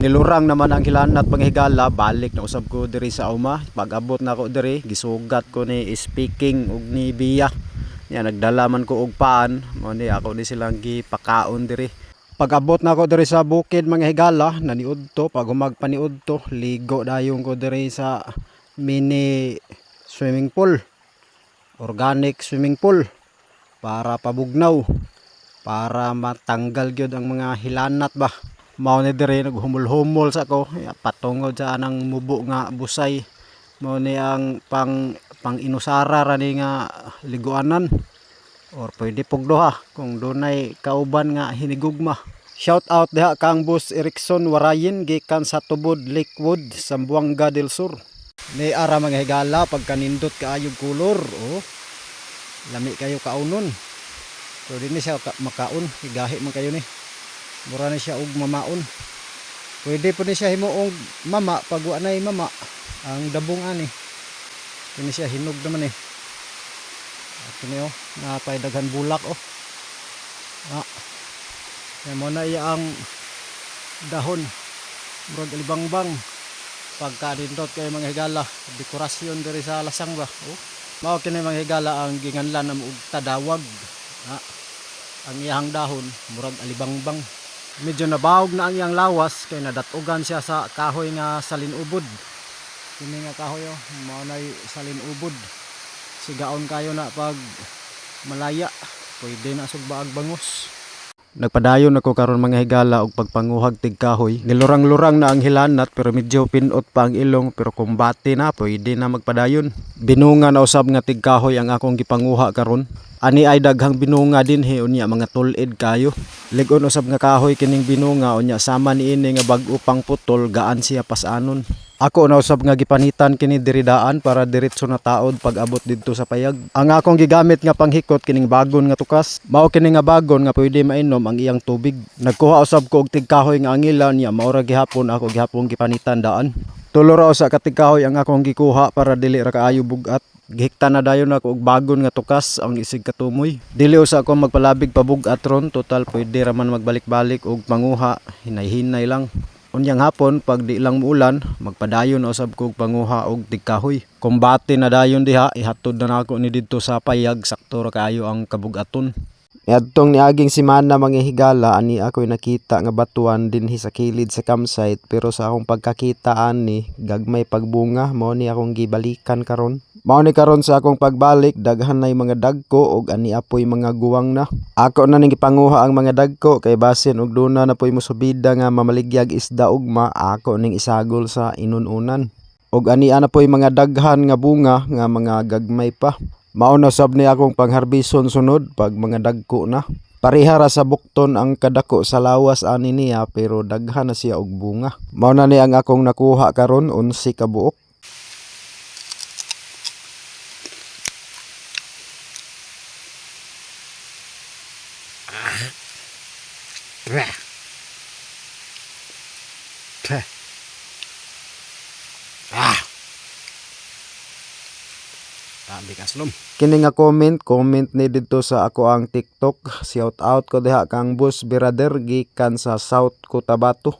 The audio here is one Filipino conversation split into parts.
Nilurang naman ang hilanat panghigala, balik na usab ko diri sa uma. Pag-abot na ako diri, gisugat ko ni speaking ug ni Biya. Nya nagdala man ko og paan, mo ni ako ni silang gipakaon diri. Pag-abot na ako diri sa bukid mga higala, naniudto, pag humagpaniudto, ligo dayon ko diri sa mini swimming pool. Organic swimming pool para pabugnaw, para matanggal gyud ang mga hilanat ba. Mao ni dire naghumol-humol sa ko patungod sa anang mubo nga busay. Mao ni ang pang inusara ra ni nga liguanan or pwede pugduha kung dunay kauban nga hinigugma. Shout out diha kang Boss Erickson Warayin gikan sa Tubod Lakewood, Zamboanga del Sur. Ni ara mga higala pagka nindot kaayog kulor, oh. Lami kayo kaunon. So dinhi siya makaon, higahi man kayo ni. Mura na siya og mamaon. Pwede po ni siya himuong mama pag wa nay mama ang dabong ani. Kini siya hinog naman eh. Kini oh, napay daghan bulak oh. Yan mo na iya ang dahon. Murag alibangbang. Pagka dindot kay mga higala, dekorasyon diri sa lasang ba. Oh. Mao kini mga higala ang ginganlan og tadawag. Ang iyang dahon murag alibangbang. Medyo nabawog na ang iyang lawas kay nadatugan siya sa kahoy nga salinubod. Kini nga kahoy oh, mao nay salinubod. Sigaon kayo na pag malaya, pwede na sugbaag bangos. Nagpadayon ako karon mga higala og pagpanguhag tig kahoy. Gilurang-lurang na ang hilanat pero medyo pinot pa ang ilong pero kumbati na pwede na magpadayon. Binunga na usab nga tig kahoy ang akong gipanguha karon. Ani ay daghang binunga dinhi unya mga tulid kayo. Lig-on usab nga kahoy kining binunga unya sama niini nga bag-o pang putol gaan siya pasanon. Ako na usab nga gipanitan kini diri daan para diretso na taod pag abot didto sa payag. Ang akong gigamit nga panghikot kining bagon nga tukas. Mao kini nga bagon nga pwede mainom ang iyang tubig. Nagkuha usab ko og tig kahoy nga angilan niya maura gihapon ako gihapon gipanitan daan. Tulo ra usa ka tig kahoy ang akong gikuha para dili ra kaayo bugat. Gihikta na dayon ako og bagon nga tukas ang isig katumoy. Dili usa ko magpalabig pabugat ron, total pwede ra man magbalik-balik og panguha, hinay-hinay lang. Unyang hapon pag di lang muulan, magpadayon usab ko og panguha og tigkahoy. Kumbate na dayon diha, ihatod na nako ni didto sa payag, sakto ra kaayo ang kabugaton. Niadtong niaging semana mga higala ani ako'y nakita nga batuan dinhi sa kilid sa campsite pero sa akong pagkakitaan ni gagmay pagbunga mao ni akong gibalikan karon. Mao ni karon sa akong pagbalik daghan nay mga dagko og ani apoy mga guwang na. Ako na ning gipanguha ang mga dagko kay basin og duna na poy mosubida nga mamaligyag isda ugma ako ning isagol sa inununan. Og ani ana poy mga daghan nga bunga nga mga gagmay pa. Mao na sab ni akong pangharbison sunod pag mga dagko na. Pareha ra sa bukton ang kadako sa lawas ani niya pero daghan na siya og bunga. Mao na ni ang akong nakuha karon 11 ka buok. Kini nga comment ni didto sa ako ang TikTok. Shout out ko diha kang Boss Birader gikan sa South Cotabato.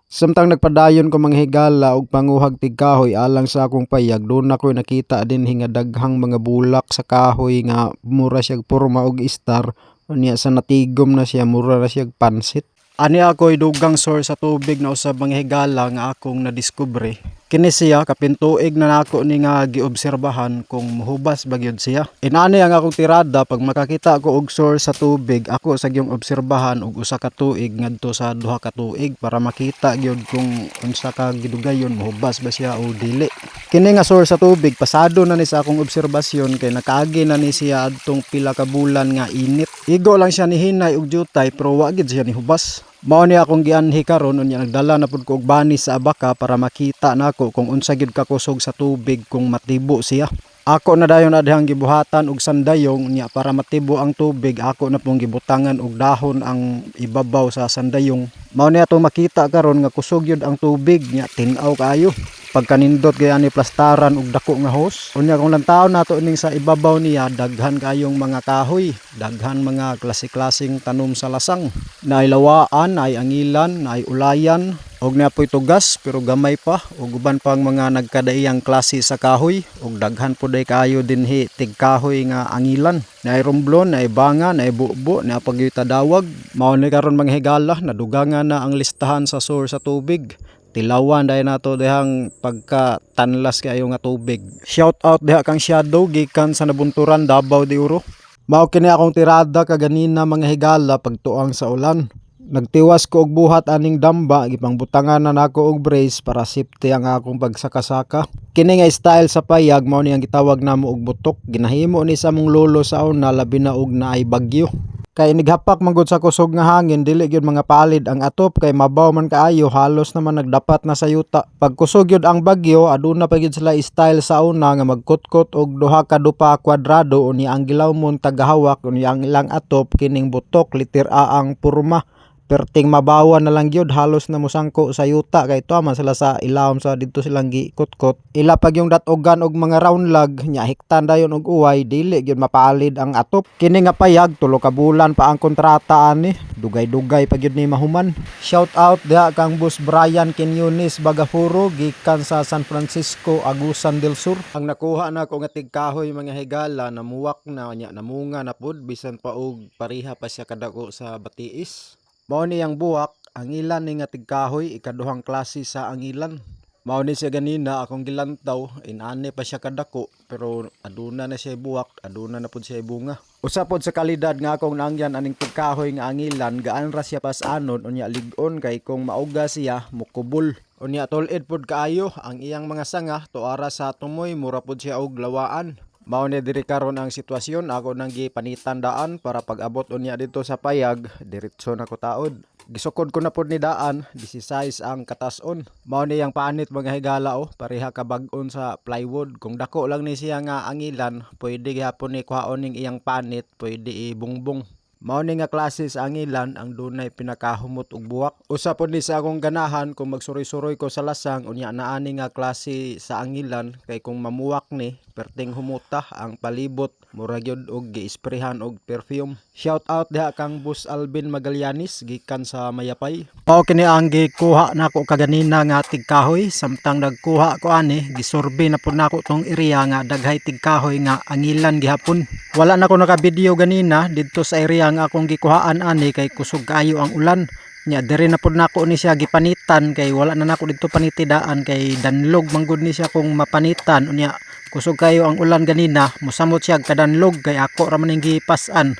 Samtang nagpadayon ko mga higala og panguhag tig kahoy alang sa akong payag, doon ako'y nakita din nga daghang mga bulak sa kahoy nga mura siyag porma og star. Unya sa natigom na siya mura na siyag pansit. Ani ako'y dugang source sa tubig na usab mga higala nga akong nadiskubre. Kini siya kapintuig na nako ni nga giobserbahan kung muhubas ba gyud siya. Inani ang akong tirada pag makakita ko og source sa tubig, ako sa gyung obserbahan og usa ka tuig ngadto sa duha ka tuig para makita gyud kung unsa ka gidugayon muhubas ba siya o dili. Kini nga source sa tubig pasado na ni sa akong obserbasyon kay nakaagi na ni siya adtong pila ka bulan nga init. Igo lang siya ni hinay og jutay pero wa gyud siya ni hubas. Mao ni akong gianhi karon unya nagdala na pud ko og banis sa abaka para makita nako kung unsa gyud kakusog sa tubig kung matibo siya. Ako na dayon adhang gibuhatan og sandayong niya para matibo ang tubig. Ako na pong gibutangan og dahon ang ibabaw sa sandayong. Mao ni atong makita karon nga kusog gyud ang tubig niya, tin-aw kaayo. pagkanindot gaya ni plastaran og dako nga hose. Unya kung lantaw nato ning sa ibabaw niya, daghan kayong mga kahoy, daghan mga klase-klaseng tanom sa lasang. Naay lawaan, naay angilan, naay ulayan, og napoy tugas pero gamay pa, ug uban pang mga nagkadaiyang klase sa kahoy, ug daghan puday kayo dinhi tig kahoy nga angilan. Naay romblon, naay banga, naay bubo, naay pagyuta dawag. Mao ni karon mga higala, nadugangan na ang listahan sa source sa tubig. Tilawan dahil nato dihang pagka tanlas kayo nga tubig. Shout out diha kang Shadow gikan sa Nabunturan, Davao de Oro. Mao kini akong tirada kaganina mga higala pagtuang sa ulan. Nagtiwas ko og buhat aning damba, gipangbutangan na nako og brace para safety ang akong pagsakasaka. Kini nga style sa payag mao ni ang gitawag namo og butok. Ginahimo ni sa mong lolo sa una labi na og naay bagyo. Kay nighapak manggod sa kusog nga hangin, dili gyud mga palid ang atop kay mabaw man kaayo, halos naman nagdapat na sa yuta. Pag kusog gyud ang bagyo, aduna pa gyud sila style sa una nga magkutkot og duha ka dupa kwadrado unya ang gilawmon tagahawak unya ang ilang atop kining butok liter A ang porma. Perting mabawan na lang gyud, halos na musangko sa yuta kay tuwa man sila sa ilawom sa didto silang gikutkot. Ila pag yung datogan og mga round log nya hiktan dayon og uway, dili gyud mapaalid ang atop. Kini nga payag tulo ka bulan pa ang kontrata ani, dugay-dugay pa gyud ni mahuman. Shout out diha kang Boss Brian Quiñones Bagafuro gikan sa San Francisco, Agusan del Sur. Ang nakuha na ko nga tigkahoy mga higala, namuwak na nya, namunga na pud bisan pa og pareha pa siya kadako sa batiis. Mao ni ang buwak, ang ilan ni nga tigkahoy, ikaduhang klase sa angilan. Mao ni siya ganina akong gilantaw, inani pa siya kadako pero aduna na siya buwak, aduna na pud siya bunga. Usa pod sa kalidad nga akong naangyan aning tigkahoy nga angilan, gaan ra siya pas-anon unya lig-on kay kung mauga siya mukubol. Unya tol-ed pod kaayo ang iyang mga sanga tuara sa tumoy, mura pod siya og lawaan. Mao ni diri karon ang sitwasyon, ako nang gipanitan daan para pag-abot unya dito sa payag, diretso na ko taod. Gisukod ko na pod ni daan, 16 ang katason. Mao ni ang panit mga higala pareha ka bag-on sa plywood. Kung dako lang ni siya nga angilan, pwede gyapon ni kuhaon ning iyang panit, pwede ibungbong. Mao ni nga klase sa angilan ang dunay pinakahumot og buwak. Usa pod ni sa akong ganahan kung magsuroy-suroy ko sa lasang unya naani nga klase sa angilan kay kung mamuwak ni perting humuta ang palibot, mura gyud og giisprehan og perfume. Shout out diha kang Boss Alvin Magallanes gikan sa Mayapay. Mao kini ang gikuha nako kaganina nga tigkahoy, samtang nagkuha ko ani gisurvey na pud nako tong area nga daghay tigkahoy nga angilan gihapon. Wala na ko naka-video ganina didto sa area nga akong gikuhaan ani kay kusog kaayo ang ulan. Nya diri na pud nako ni siya gipanitan kay wala na nako didto panitidaan kay danlog manggod ni siya kung mapanitan unya kusog kayo ang ulan ganina, musamot siya kadanlog kay ako ra man ning gipas-an.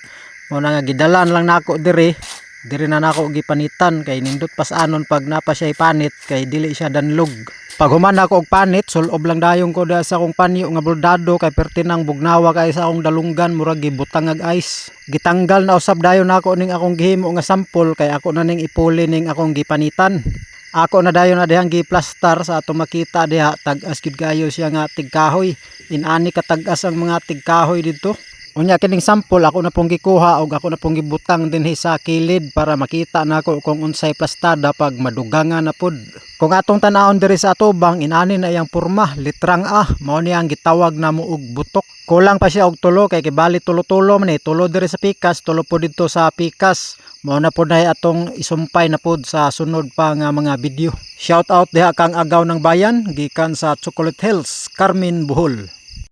Mo na nga gidalan lang nako diri na nako gipanitan kay nindot pas-anon pag napa siya ipanit kay dili siya danlog. Pag human ako og panit, sulob lang dayon ko da sa akong panyo nga bordado kay pertinang bugnawa kay sa akong dalunggan murag gibutang ag ice. Gitanggal na usab dayon nako ning akong gihimo nga sample kay ako na ning ipuli ning akong gipanitan. Ako na dayon na dihang giplastar sa ato makita diha, tag-as gyud kayo siya nga tigkahoy. Inani ka tag-as ang mga tigkahoy didto. Unya kining sample ako na pong gikuha og ako na pong gibutang dinhi sa kilid para makita nako kung unsay plastada pag madugangan na pud. Kung atong tan-awon diri sa atubang, inani na iyang porma, litrang A, mao ni ang gitawag namo og butok. Kulang pa siya og tulo kay kibali tulo-tulo man tulo diri sa pikas, tulo po dito sa pikas. Mao na pud atong isumpay na pud sa sunod pa nga mga video. Shout out diha kang Agaw ng Bayan gikan sa Chocolate Hills, Carmen, Bohol.